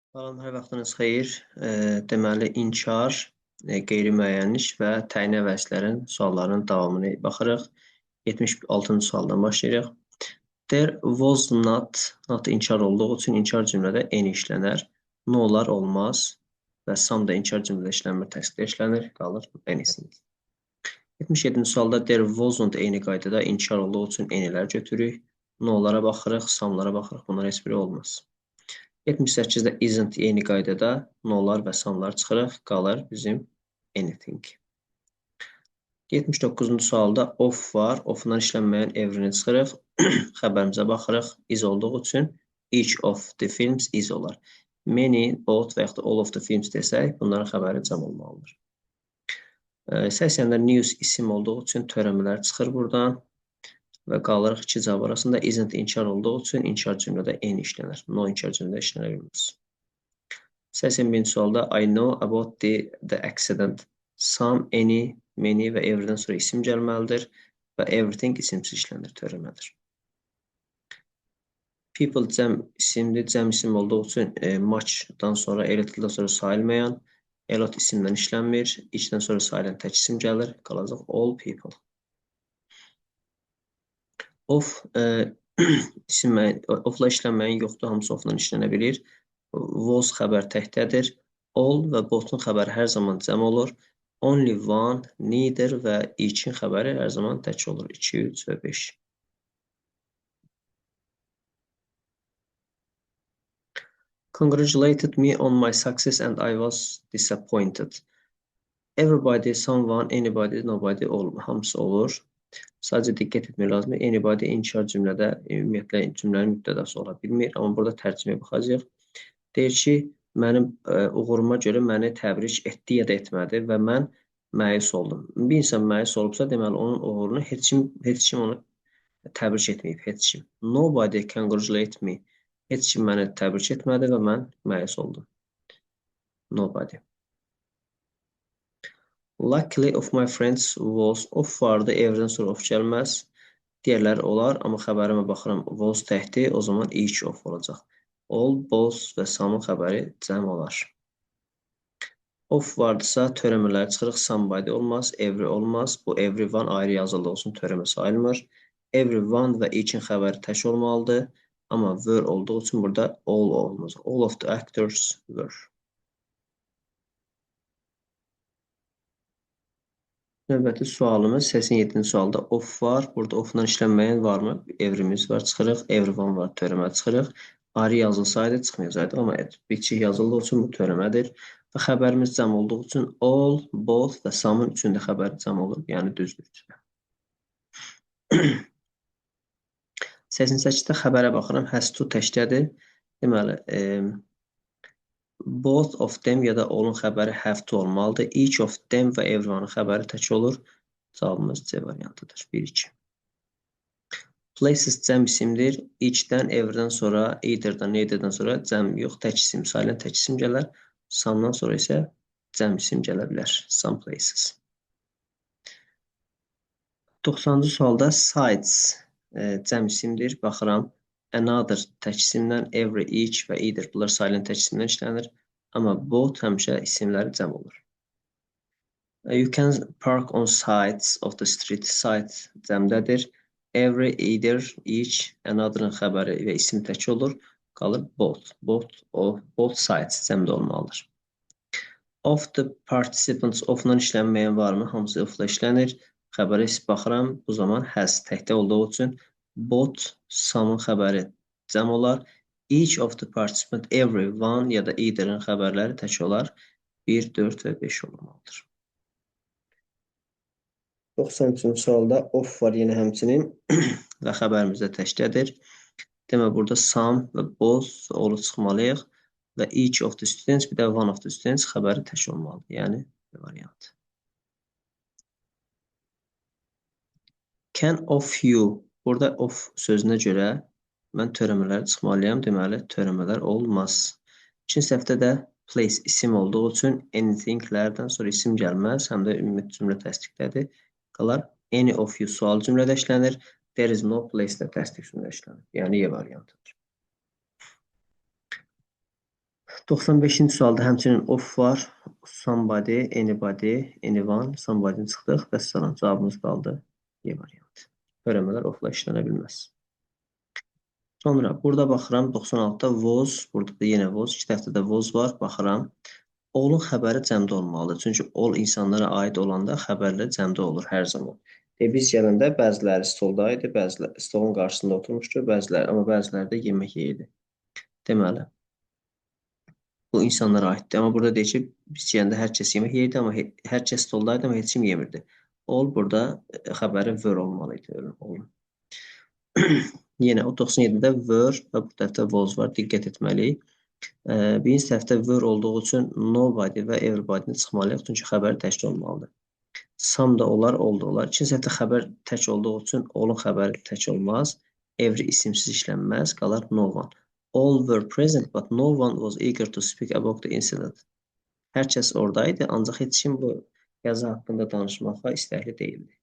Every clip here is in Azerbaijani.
Salam, hər vaxtınız xeyir. Deməli, inkar, qeyri-müəyyənlik və təyin əvəzlərin suallarının davamını baxırıq. 76-cı sualdan başlayırıq. There was not inkar olduğu üçün inkar cümlədə any işlənər. No olar, olmaz və some da inkar cümlədə işlənmir, təsdiqdə işlənir, qalır anything. 77-ci sualda there wasn't any qaydada inkar olduğu üçün any'lər götürürük. No-lara baxırıq, some'lara baxırıq, bunlar heç biri olmaz. 78-də isn't eyni qaydada nolar və sanlar çıxırıq, qalır bizim anything. 79-cu sualda of var, ofdan işlənməyən evrini çıxırıq, xəbərimizə baxırıq, is olduğu üçün each of the films is olar. Many, both və yaxud da all of the films desək, bunların xəbəri cəm olmalıdır. 80-də news isim olduğu üçün törəmələr çıxır buradan. Və qalırıq iki cavab arasında isn't inkar olduğu üçün inkar cümlədə any işlənir. No inkar cümlədə işlənə bilməz. 81-ci sualda I know about the accident. Some, any, many və everydən sonra isim gəlməlidir və everything isimsiz işlənir, törəmədir. People cəm isimdir, cəm isim olduğu üçün muchdan sonra, a little-dan sonra sayılmayan, a lot isimdən işlənmir, içdən sonra sayılan tək isim gəlir, qalacaq all people. Of ofla işlənməyin yoxdur, hamısı ofla işlənə bilir. Was xəbər təkdədir. All və both'un xəbəri hər zaman cəm olur. Only one, neither və each'in xəbəri hər zaman tək olur. 2, 3 və 5. Congratulated me on my success and I was disappointed. Everybody, someone, anybody, nobody, all, hamısı olur. Sadəcə diqqət etmək lazımdır. Anybody inkar cümlədə ümumiyyətlə cümlənin mübtədası ola bilmir, amma burada tərcüməyə baxacağıq. Deyir ki, mənim uğuruma görə məni təbrik etdi ya da etmədi və mən məyus oldum. Bir insan məyus olubsa, deməli onun uğurunu heç kim onu təbrik etməyib, heç kim. Nobody congratulate me. Heç kim məni təbrik etmədi və mən məyus oldum. Nobody. Luckily of my friends was of vardı, evdən sonra of gəlməz. Digərləri olar, amma xəbərimə baxıram, was təhti, o zaman each of olacaq. All, both və some'un xəbəri cəm olar. Of vardısa törəmələri çıxırıq, somebody olmaz, every olmaz. Bu everyone ayrı yazıldığı üçün törəmə sayılmır. Everyone və each'in xəbəri tək olmalıdır, amma were olduğu üçün burada all olmaz. All of the actors were. Növbəti sualımız 87-ci sualda of var. Burada ofdan işlənməyən varmı? Everimiz var, çıxırıq. Everyone var, törəmə çıxırıq. Ayrı yazılsaydı çıxmayacaqdı, amma biçik yazıldığı üçün bu törəmədir. Və xəbərimiz cəm olduğu üçün all, both və some'un üçündə xəbər cəm olur, yəni düzdür. 88-də xəbərə baxıram, has to təkdədir. Deməli, both of them ya da all'un xəbəri have to olmalıdır. Each of them və everyone'un xəbəri tək olur. Cavabımız C variantıdır. 1-2. Places cəm isimdir. Each'dən, everydən sonra, either'dan, neither'dan sonra cəm yox, tək isim, sayılan tək isim gələr. Some'dan sonra isə cəm isim gələ bilər. Some places. 90-cı sualda sites cəm isimdir. Baxıram. Another tək isimdən, every, each və either bunlar sayılan tək isimdən işlənir. Amma both həmişə isimləri cəm olur. You can park on sides of the street. Site cəmdədir. Every, either, each, another'ın xəbəri və isim tək olur. Qalır both. Both sides cəmdə olmalıdır. Of the participants, ofdan işlənməyən varmı? Hamısı ofla işlənir. Xəbərə baxıram. Bu zaman has təkdə olduğu üçün both, some'un xəbəri cəm olar. Each of the participant, every, one ya da either'ın xəbərləri tək olar. 1, 4 və 5 olmalıdır. 93-cü sualda of var yenə həmçinin və xəbərimizdə təkdədir. Demək, burada some və both olub çıxmalıyıq və each of the students, bir də one of the students xəbəri tək olmalıdır. Yəni, variant. Can of you. Burada of sözünə görə mən törəmələri çıxmalıyam. Deməli, törəmələr olmaz. İkinci səhvdə də place isim olduğu üçün anythinglərdən sonra isim gəlməz. Həm də ümumi cümlə təsdiqlədir. Qalar any of you sual cümlədə işlənir. There is no place də təsdiq cümlə işlənir. Yəni, Y variantıdır. 95-ci sualda həmçinin of var. Somebody, anybody, anyone, somebody çıxdıq. Vəssalam, cavabımız qaldı. E variantı. Törəmələr ofla işlənə bilməz. Sonra burada baxıram 96-da was, burada da yenə was, 2 dəfə də was var. Baxıram. All'un xəbəri cəmdə olmalıdır. Çünki all insanlara aid olanda xəbərlər cəmdə olur hər zaman. Biz gələndə bəziləri stolda idi, bəziləri stolun qarşısında oturmuşdu, amma bəziləri də yemək yeyirdi. Deməli, bu insanlara aiddir. Amma burada deyir ki, biz gələndə hər kəs yemək yeyirdi, amma hər kəs stoldaydı, amma heç kim yemirdi. All burada xəbəri were olmalı idi. Yenə o 97-də were və bu dəfə was var. Diqqət etməliyik. Birinci dəfə were olduğu üçün nobody və everybody-ni çıxmalıyıq. Çünki xəbər tək olmalıdır. Some da olar, all da olar. İkinci dəfə xəbər tək olduğu üçün all'un xəbəri tək olmaz. Every isimsiz işlənməz, qalar no one. All were present, but no one was eager to speak about the incident. Hər kəs oradaydı, ancaq heç kim bu yazı haqqında danışmağa istəkli deyildi.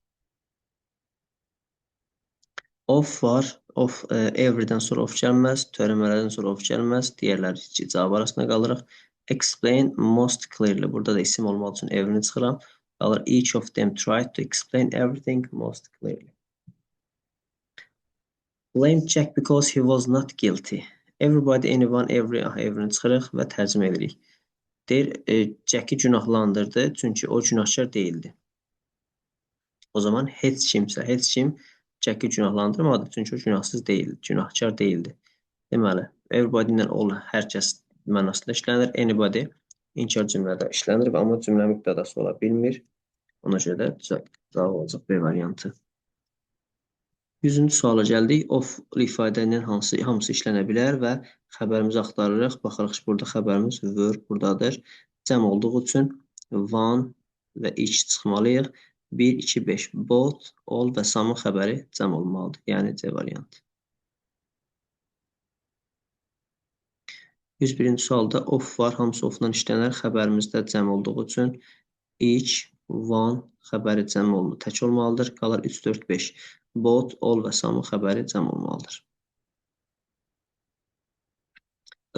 Of var. Of, everydən sonra of gəlməz, törəmələrdən sonra of gəlməz. Digərləri iki cavab arasında qalırıq. Explain most clearly. Burada da isim olmaq üçün every'ni çıxıram. Qalır each of them tried to explain everything most clearly. Blame Jack because he was not guilty. Everybody, anyone, every'ni çıxırıq və tərcümə edirik. Deyir, Jack'i günahlandırdı, çünki o günahkar deyildi. O zaman heç kim Jack'i günahlandırmadı, çünki o günahsız deyildi, günahkar deyildi. Deməli, everybody ilə all hər kəs mənasında işlənir, anybody inkar cümlədə işlənir, amma cümlə mübtədası ola bilmir. Ona görə də cavab olacaq B variantı. 100-cü suala gəldik. Of ifadənin hamısı işlənə bilər və xəbərimizi axtarırıq. Baxırıq ki, burada xəbərimiz were buradadır. Cəm olduğu üçün one və each çıxmalıyıq. 1, 2, 5. Both, all və some xəbəri cəm olmalıdır. Yəni C variantı. 101-ci sualda of var. Hamısı ofdan işlənər. Xəbərimizdə cəm olduğu üçün each, one xəbəri cəm olmalı, tək olmalıdır. Qalar 3, 4, 5. Both, all və some xəbəri cəm olmalıdır.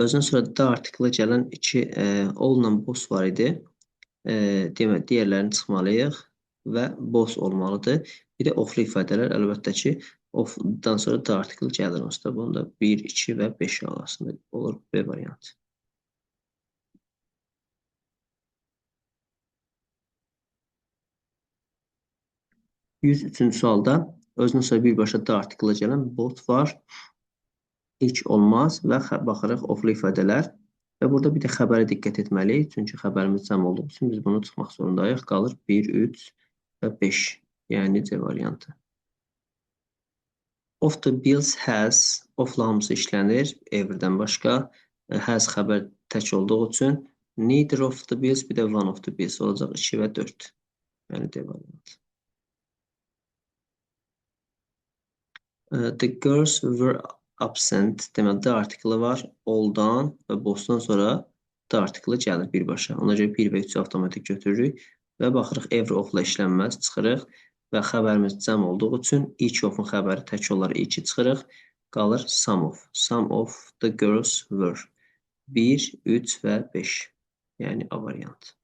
Özdən sonra da artiklı gələn all-la boss var idi. Demək, digərlərini çıxmalıyıq və boss olmalıdır. Bir də oflu ifadələr, əlbəttə ki, ofdan sonra da artiklı gəlir onsuz. Bunda 1, 2 və 5 arasında olur B variantı. Üçüncü sualda özünə sonra birbaşa da artiklı gələn both var. İlk olmaz və baxırıq oflu ifadələr. Və burada bir də xəbərə diqqət etməliyik. Çünki xəbərimiz cəm olduğu üçün biz bunu çıxmaq zorundayıq. Qalır 1, 3 və 5. Yəni C variantı. Of the bills has, ofla hamısı işlənir, everydən başqa. Has xəbər tək olduğu üçün neither of the bills, bir də one of the bills olacaq 2 və 4. Yəni D variantı. The girls were absent. Deməli, da artiklı var. All-dan və bossdan sonra da artiklı gəlir birbaşa. Ona görə 1 və 3 avtomatik götürürük və baxırıq every ofla işlənməz, çıxırıq və xəbərimiz cəm olduğu üçün each of-un xəbəri tək olaraq 2 çıxırıq. Qalır some of. Some of the girls were. 1, 3 və 5. Yəni A variantı.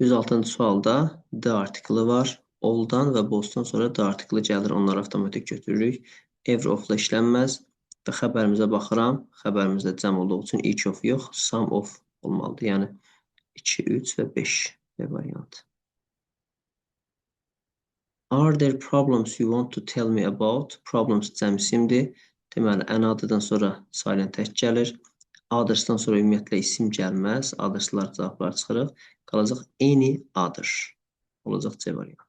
106-cı sualda da artiklı var. All-dan və bossdan sonra da artiklı gəlir, onları avtomatik götürürük. Every ofla işlənməz və xəbərimizə baxıram. Xəbərimizdə cəm olduğu üçün each of yox, some of olmalıdır. Yəni 2, 3 və 5 B variantı. Are there problems you want to tell me about? Problems cəm isimdir. Deməli, another'dan sonra silent tək gəlir. Others'dan sonra ümumiyyətlə isim gəlməz. Others'lar cavablar çıxırıq. Qalacaq any other. Olacaq C variantı.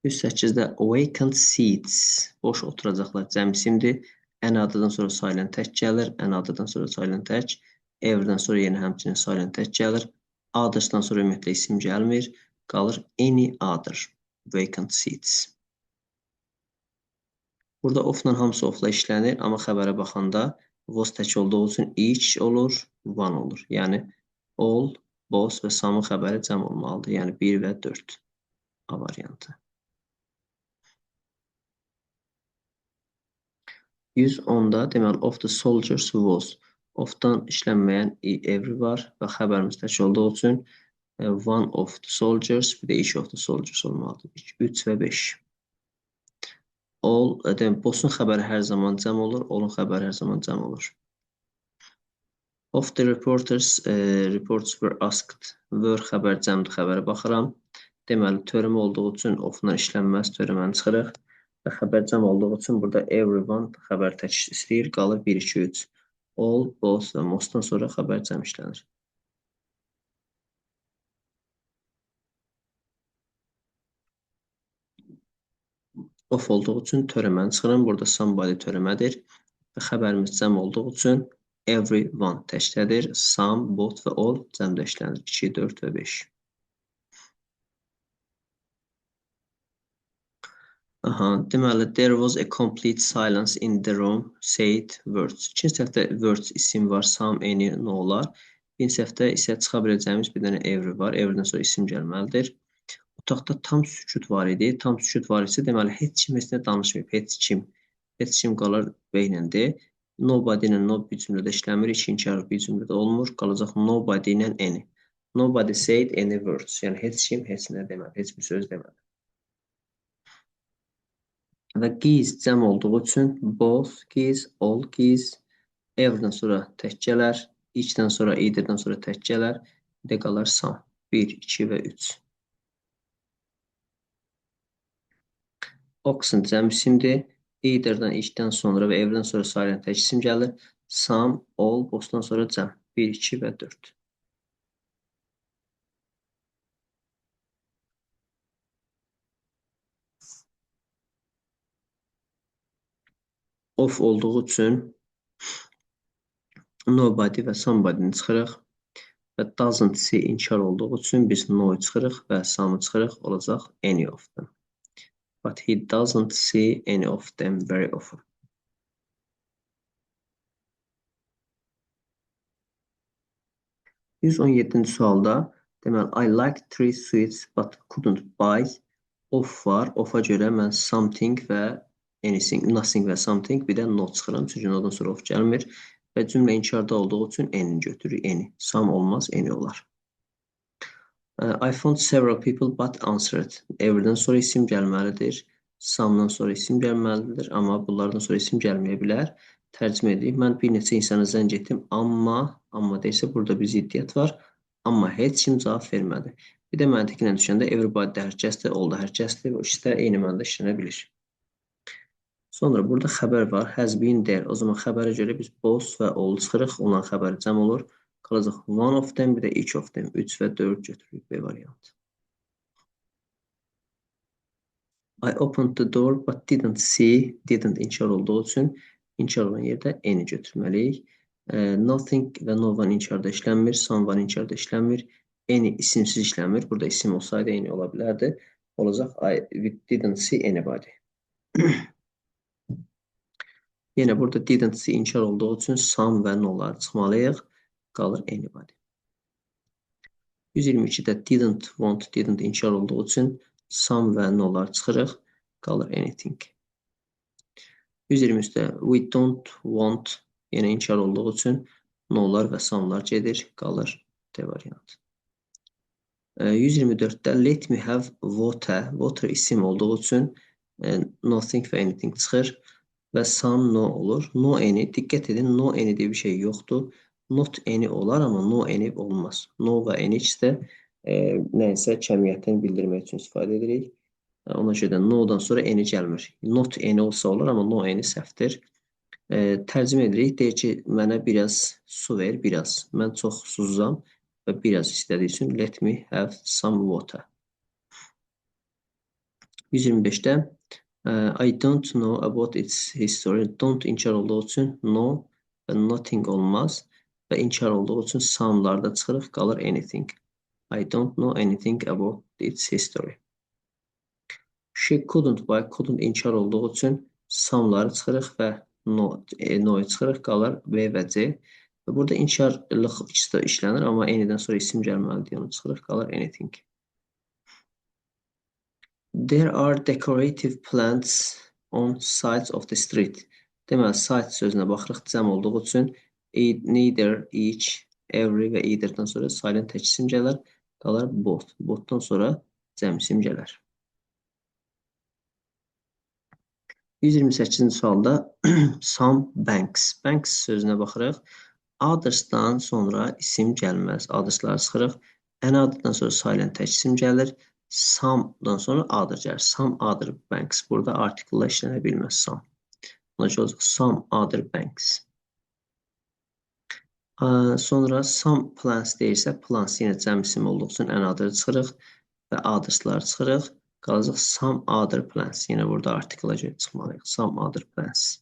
108-də vacant seats, boş oturacaqlar cəm isimdir. Another'dan sonra silent tək gəlir. Another'dan sonra silent tək. Every'dən sonra yenə həmçinin silent tək gəlir. Others'dan sonra ümumiyyətlə isim gəlmir. Qalır any other vacant seats. Burada ofla hamısı ofla işlənir, amma xəbərə baxanda was tək olduğu üçün each olur, one olur. Yəni all, both və some xəbəri cəm olmalıdır. Yəni 1 və 4 A variantı. 110-da deməli of the soldiers was. Of-dan işlənməyən every var və xəbərimiz tək olduğu üçün one of the soldiers, bir də each of the soldiers olmalıdır. 3 və 5. All, demək, bosun xəbəri hər zaman cəm olur, all'un xəbəri hər zaman cəm olur. Of the reporters, reports were asked. Were xəbər cəmdir, xəbərə baxıram. Deməli, törəmə olduğu üçün of-dan işlənməz, törəməni çıxırıq. Və xəbər cəm olduğu üçün burada everyone xəbər tək istəyir, qalır 1, 2, 3. All, both və mostdan sonra xəbər cəm işlənir. Of olduğu üçün törəməni çıxıram. Burada somebody törəmədir. Və xəbərimiz cəm olduğu üçün everyone təkdədir. Some, both və all cəmdə işlənir. 2, 4 və 5. Deməli, there was a complete silence in the room, said words. İkinci səhvdə words isim var, some, any, no olar. Birinci səhvdə isə çıxa biləcəyimiz bir dənə every var. Everydən sonra isim gəlməlidir. Otaqda tam sükut var idi. Tam sükut var isə deməli heç kim heç nə danışmayıb. Heç kim. Heç kim qalır beynində. Nobody ilə no bir cümlədə işləmir. İkinci hərf bir cümlədə olmur. Qalacaq nobody ilə any. Nobody said any words. Yəni heç kim heç nə demədi. Heç bir söz demədi. Və giz cəm olduğu üçün both, giz, all, giz. Everydən sonra tək gələr. Eachdən sonra, eitherdən sonra tək gələr. Bir də qalar some. 1, 2 və 3. Oxen cəm isimdir. Either'dan, each'dən sonra və everydən sonra silent tək isim gəlir. Some, all, both'dan sonra cəm. 1, 2 və 4. Of olduğu üçün nobody və somebody'ni çıxırıq. Və doesn't see inkar olduğu üçün biz no çıxırıq və some'ı çıxırıq. Olacaq any of them. But he doesn't see any of them very often. 117-ci sualda deməli I like 3 sweets but couldn't buy. Of var. Of'a görə mən something və anything, nothing və something bir də not çıxıram. Çünki nodan sonra of gəlmir. Və cümlə inkarda olduğu üçün any götürürük. Any. Some olmaz, any olar. I found several people but answered. Everydən sonra isim gəlməlidir. Some'dan sonra isim gəlməlidir. Amma bunlardan sonra isim gəlməyə bilər. Tərcümə edeyim. Mən bir neçə insana zəng etdim. Amma deyirsə burada bir ziddiyyət var. Amma heç kim cavab vermədi. Bir də məntiqlə düşəndə everybody də hər kəsdir, all da hər kəsdir. O ikisi də eyni məndə işlənə bilir. Sonra burada xəbər var. Has been there. O zaman xəbərə görə biz both və all çıxırıq. Onların xəbəri cəm olur. Qalacaq one of them, bir də each of them. 3 və 4 götürürük B variantı. I opened the door but didn't see. Didn't inkar olduğu üçün inkar olan yerdə any götürməliyik. Nothing və no one inkarda işlənmir. Someone inkarda işlənmir. Any isimsiz işlənmir. Burada isim olsaydı any ola bilərdi. Olacaq I didn't see anybody. Yenə burada didn't see inkar olduğu üçün some və no'lar çıxmalıyıq. Qalır anybody. 122-də didn't want, didn't inkar olduğu üçün some və no'lar çıxırıq. Qalır anything. 123-də we don't want, yenə inkar olduğu üçün no'lar və some'lar gedir. Qalır D variantı. 124-də let me have water. Water isim olduğu üçün nothing və anything çıxır. Və some no olur. No any. Diqqət edin. No any diye bir şey yoxdur. Not any olar, amma no any olmaz. No və any ikisi də nəysə kəmiyyətini bildirmək üçün istifadə edirik. Ona görə də no-dan sonra any gəlmir. Not any olsa olur, amma no any səhvdir. Tərcümə edirik. Deyir ki, mənə biraz su ver, biraz. Mən çox susuzam və biraz istədiyi üçün let me have some water. 125-də I don't know about its history. Don't inkar olduğu üçün no və nothing olmaz. Və inkar olduğu üçün some'larda çıxırıq, qalır anything. I don't know anything about its history. She couldn't buy, couldn't inkar olduğu üçün some'ları çıxırıq və no'yu çıxırıq, qalır B və C. Və burada inkarlıq ikisi də işlənir, amma anydən sonra isim gəlməlidir, onu çıxırıq, qalır anything. There are decorative plants on sides of the street. Deməli, site sözünə baxırıq, cəm olduğu üçün neither, each, every və either-dan sonra silent tək isim gələr, qalar both. Both-dan sonra cəm isim gələr. 128-ci sualda some banks. Banks sözünə baxırıq. Others-dan sonra isim gəlməz. Others-ları çıxırıq. Another-dan sonra silent tək isim gəlir. Some-dan sonra other gəlir. Some other banks. Burada article işlənə bilməz some. Ona görə olacaq some other banks. Sonra some plants deyirsə, plants yenə cəm isim olduğu üçün another çıxırıq və others-ları çıxırıq. Qalacaq some other plants. Yenə burada article çıxmalıyıq. Some other plants.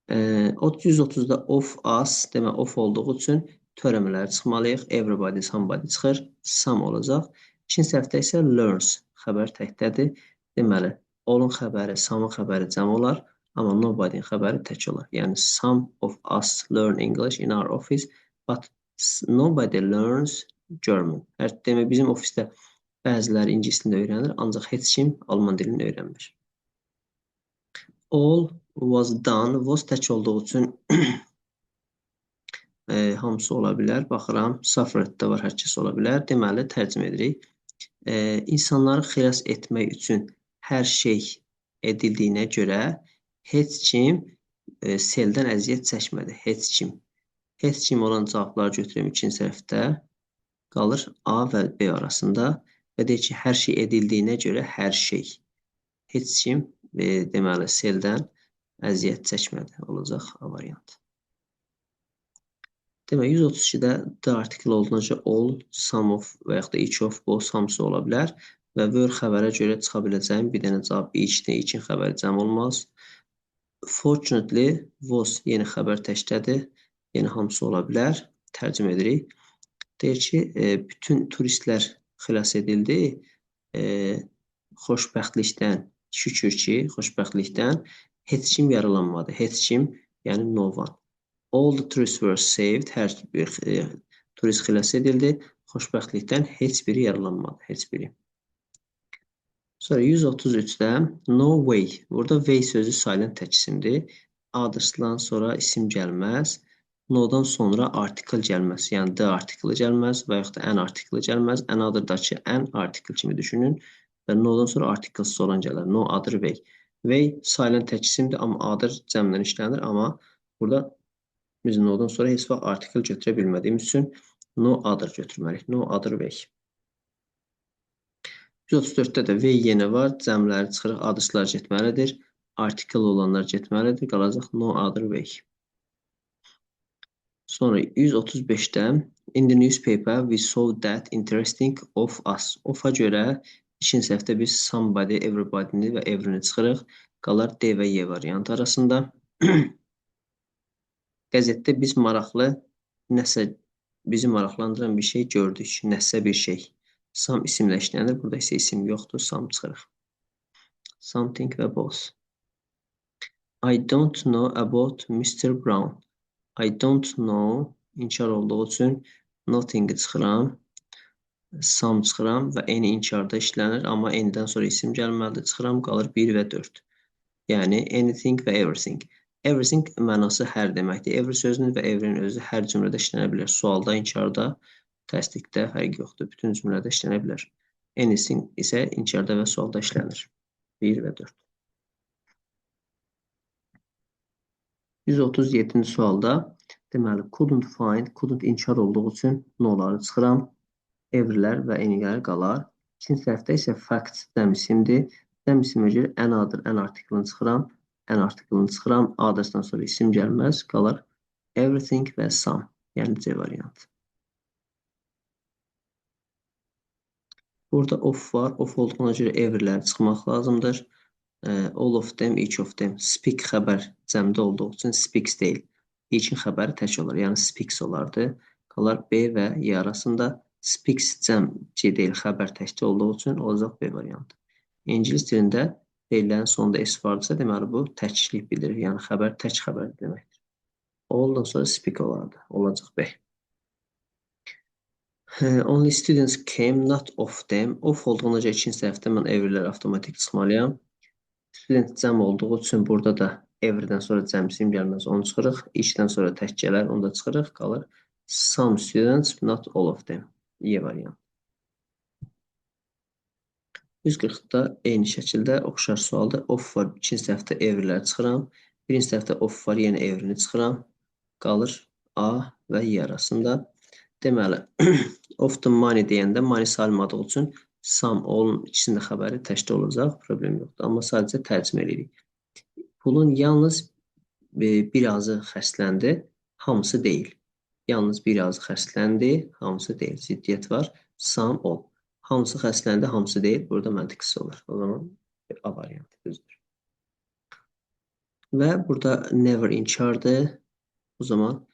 130-da of us, demək of olduğu üçün törəmələri çıxmalıyıq. Everybody, somebody çıxır. Some olacaq. İkinci səhvdə isə learns. Xəbər təkdədir. Deməli, all'un xəbəri, some'un xəbəri cəm olar. Amma nobody'nin xəbəri tək olar. Yəni, some of us learn English in our office, but nobody learns German. Demək, bizim ofisdə bəziləri ingilis dilini öyrənir, ancaq heç kim alman dilini öyrənmir. All was done, was tək olduğu üçün hamısı ola bilər. Baxıram, suffered-də var, hər kəs ola bilər. Deməli, tərcümə edirik. İnsanları xilas etmək üçün hər şey edildiyinə görə heç kim seldən əziyyət çəkmədi. Heç kim. Heç kim olan cavabları götürüm ikinci səhvdə. Qalır A və B arasında. Və deyir ki, hər şey edildiyinə görə hər şey. Heç kim deməli seldən əziyyət çəkmədi. Olacaq A variant. Demək, 132-də the article olduğunca all, some of və yaxud da each of, both, hamısı ola bilər. Və were xəbərə görə çıxa biləcəyim bir dənə cavab each-dir. Each-in xəbəri cəm olmaz. Fortunately, was yeni xəbər təkdədir. Yəni, hamısı ola bilər. Tərcümə edirik. Deyir ki, bütün turistlər xilas edildi. Xoşbəxtlikdən, şükür ki, xoşbəxtlikdən heç kim yaralanmadı. Heç kim, yəni no one. All the tourists were saved. Hər bir turist xilas edildi. Xoşbəxtlikdən heç biri yaralanmadı. Heç biri. Sonra 133-də no way. Burada way sözü silent tək isimdir. Others-dan sonra isim gəlməz. No-dan sonra article gəlməz. Yəni, the article gəlməz və yaxud da an article gəlməz. Another-dakı an article kimi düşünün. Və no-dan sonra articles olan gələr. No other way. Way silent tək isimdir, amma other cəmdən işlənir. Amma burada biz no-dan sonra heç vaxt article götürə bilmədiyimiz üçün no other götürməliyik. No other way. 134-də də way yenə var. Cəmləri çıxırıq. Others-lar getməlidir. Article olanlar getməlidir. Qalacaq no other way. Sonra 135-də in the newspaper we saw that interesting of us. Of-a görə ikinci səhvdə biz somebody, everybody-ni və every-ni çıxırıq. Qalar D və Y variantı arasında. Qəzetdə biz maraqlı nəsə, bizi maraqlandıran bir şey gördük. Nəsə bir şey. Some isimlə işlənir. Burada isə isim yoxdur. Some çıxırıq. Something və both. I don't know about Mr. Brown. I don't know, inkar olduğu üçün nothing-i çıxıram, some çıxıram və any inkarda işlənir, amma anydən sonra isim gəlməlidir, çıxıram, qalır 1 və 4. Yəni, anything və everything. Everything mənası hər deməkdir. Every sözünün və every'nin özü hər cümlədə işlənə bilər. Sualda, inkarda, təsdiqdə fərq yoxdur. Bütün cümlədə işlənə bilər. Anything isə inkarda və sualda işlənir. 1 və 4. 137-ci sualda deməli, couldn't find, couldn't inkar olduğu üçün noları çıxıram. Every'lər və any'lər qalar. İkinci səhvdə isə fact cəm isimdir. Cəm isimə görə another, an article-ını çıxıram. An article-ını çıxıram. Others-dan sonra isim gəlməz. Qalar everything və some. Yəni C variantı. Burada of var. Of olduğuna görə every'lər çıxmaq lazımdır. All of them, each of them. Speak xəbər cəmdə olduğu üçün speaks deyil. Each-in xəbəri tək olar. Yəni speaks olardı. Qalar B və Y arasında. Speaks cəmci deyil, xəbər təkdə olduğu üçün olacaq B variantı. İngilis dilində deyillərin sonunda S vardısa, deməli bu təklik bildirir. Yəni xəbər tək xəbər deməkdir. All-dan sonra speak olardı. Olacaq B. Only students came, not of them. Of olduğuna görə ikinci səhvdə mən every'lər avtomatik çıxmalıyam. Student cəm olduğu üçün burada da everydən sonra cəm isim gəlməz, onu çıxırıq. Eachdən sonra tək gələr, onu da çıxırıq. Qalır some students, not all of them. Y variantı. 140-da eyni şəkildə oxşar sualda of var. İkinci səhvdə everyləri çıxıram. Birinci səhvdə of var, yenə everini çıxıram. Qalır A və Y arasında. Deməli, of the money deyəndə money salmadığı üçün some olun ikisinin də xəbəri təkdə olacaq. Problem yoxdur. Amma sadəcə tərcümə edirik. Pulun yalnız birazı xərcləndi, hamısı deyil. Yalnız birazı xərcləndi, hamısı deyil. Ziddiyyət var. Some ol. Hamısı xərcləndi, hamısı deyil. Burada məntiqsiz olur. O zaman A variantı düzdür. Və burada never inkardır. O zaman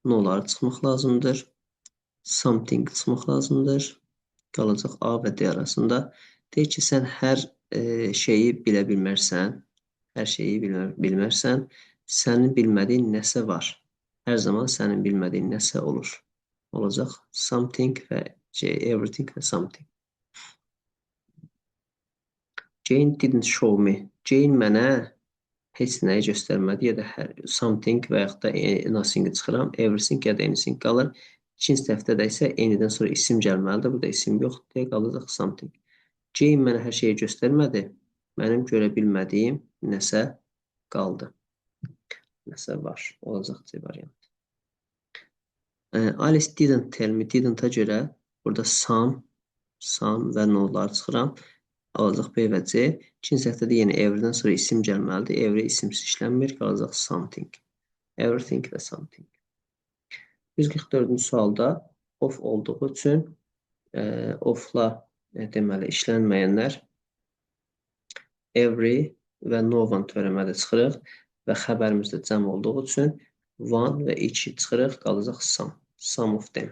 noları çıxmaq lazımdır. Something çıxmaq lazımdır. Qalacaq A və D arasında. Deyir ki, sən hər şeyi bilə bilmərsən. Hər şeyi bilmərsən. Sənin bilmədiyin nəsə var. Hər zaman sənin bilmədiyin nəsə olur. Olacaq something və everything və something. Jane didn't show me. Jane mənə heç nəyi göstərmədi ya da something və yaxud da nothing çıxıram. Everything ya da anything qalır. İkinci dəftədə də isə anydən sonra isim gəlməlidir. Burada isim yoxdur deyə qalacaq something. Jane mənə hər şeyi göstərmədi. Mənim görə bilmədiyim nəsə qaldı. Nəsə var. Olacaq C variantı. Alice didn't tell me. Didn't-a görə burada some və no'lar çıxıram. Alacaq B və C. İkinci səhvdə yenə everydən sonra isim gəlməlidir. Every isimsiz işlənmir. Qalacaq something. Everything və something. 144-cü sualda of olduğu üçün ofla deməli işlənməyənlər every və no one törəmədə çıxırıq və xəbərimizdə cəm olduğu üçün one və each çıxırıq. Qalacaq some. Some of them.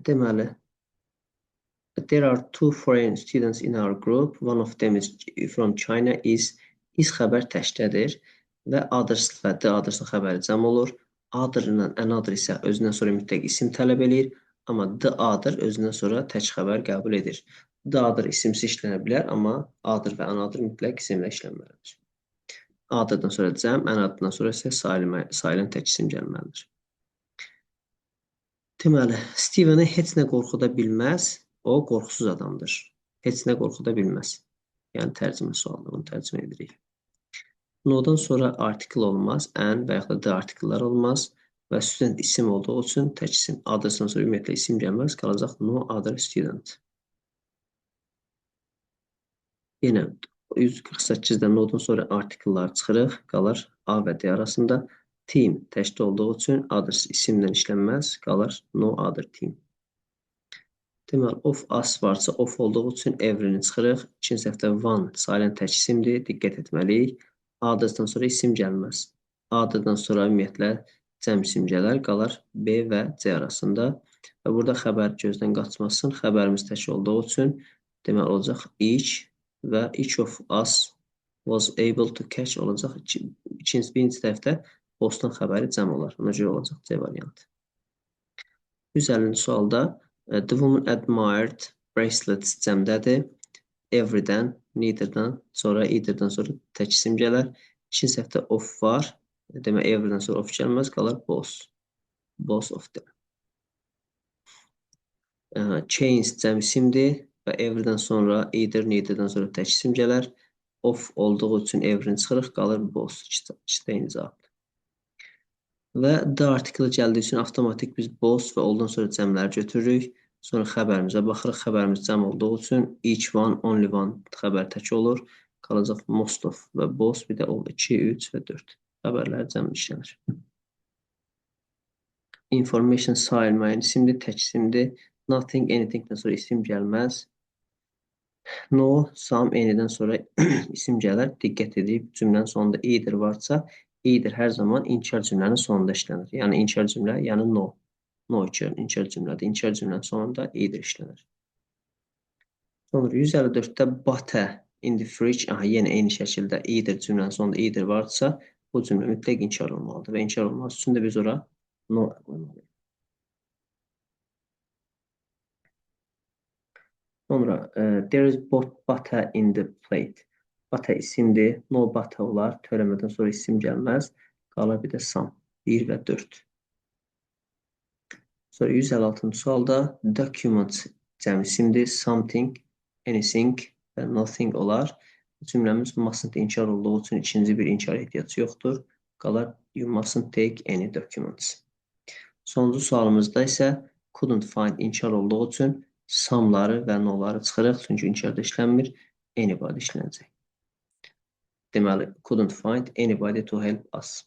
Deməli, there are two foreign students in our group. One of them is from China. Is xəbər təkdədir və others və the others-ın xəbəri cəm olur. Other ilə another isə özündən sonra mütləq isim tələb edir. Amma the other özündən sonra tək xəbər qəbul edir. The other isimsiz işlənə bilər, amma other və another mütləq isimlə işlənməlidir. Other'dan sonra cəm, another'dan sonra isə sailən tək isim gəlməlidir. Deməli, Steven'i heç nə qorxuda bilməz, o qorxusuz adamdır. Heç nə qorxuda bilməz. Yəni tərcümə sualını bunu tərcümə edirik. No-dan sonra article olmaz, and və yaxud da the article'lar olmaz və student isim olduğu üçün tək isim. Adresdən sonra ümumiyyətlə isim gəlməz, qalacaq no other student. Yenə 148-də no-dan sonra article'lar çıxırıq, qalır A və D arasında. Team təkdə olduğu üçün adres isimlə işlənməz, qalır no other team. Deməli, of us varsa of olduğu üçün every'ni çıxırıq. İkinci səhvdə one sailən tək isimdir, diqqət etməliyik. Adresdən sonra isim gəlməz. Adresdən sonra ümumiyyətlə cəm isim gələr, qalır B və C arasında. Və burada xəbər gözdən qaçmasın. Xəbərimiz tək olduğu üçün deməli olacaq each və each of us was able to catch olacaq. Birinci səhvdə Boston xəbəri cəm olar. Ona görə olacaq C variantı. 150-ci sualda the woman admired bracelets cəmdədir. Every'dən, neither'dan, sonra either'dan sonra tək isim gələr. İkinci səhvdə of var. Demək, every'dən sonra of gəlməz, qalır both. Both of them. Chains cəm isimdir və every'dən sonra either, neither'dan sonra tək isim gələr. Of olduğu üçün every'ni çıxırıq, qalır both. İşte eyni cavab. Və the article gəldiyi üçün avtomatik biz both və oldan sonra cəmləri götürürük. Sonra xəbərimizə baxırıq. Xəbərimiz cəm olduğu üçün each one, only one xəbər tək olur. Qalacaq most of və both, bir də all 2, 3 və 4. Xəbərlər cəm işlənir. Information sayılmayan isimdir, tək isimdir. Nothing, anythingdən sonra isim gəlməz. No, some, anydən sonra isim gələr. Diqqət edib cümlənin sonunda either varsa, either hər zaman inkar cümlənin sonunda işlənir. Yəni inkar cümlə, yəni no. No inkar cümlədir. İnkar cümlənin sonunda either işlənir. Sonra 154-də butter in the fridge. Yenə eyni şəkildə either cümlənin sonunda either varsa, bu cümlə mütləq inkar olmalıdır. Və inkar olması üçün də biz ora no qoymalıyıq. Sonra there is butter in the plate. Butter isimdir. No butter olar. Törəmədən sonra isim gəlməz. Qalır bir də some. 1 və 4. Sonra 156-cı sualda document cəm isimdir. Something, anything və nothing olar. Cümləmiz mustn't inkar olduğu üçün ikinci bir inkar ehtiyacı yoxdur. Qalar you mustn't take any documents. Sonuncu sualımızda isə couldn't find inkar olduğu üçün some'ları və no'ları çıxırıq. Çünki inkarda işlənmir. Anybody işlənəcək. Deməli, couldn't find anybody to help us.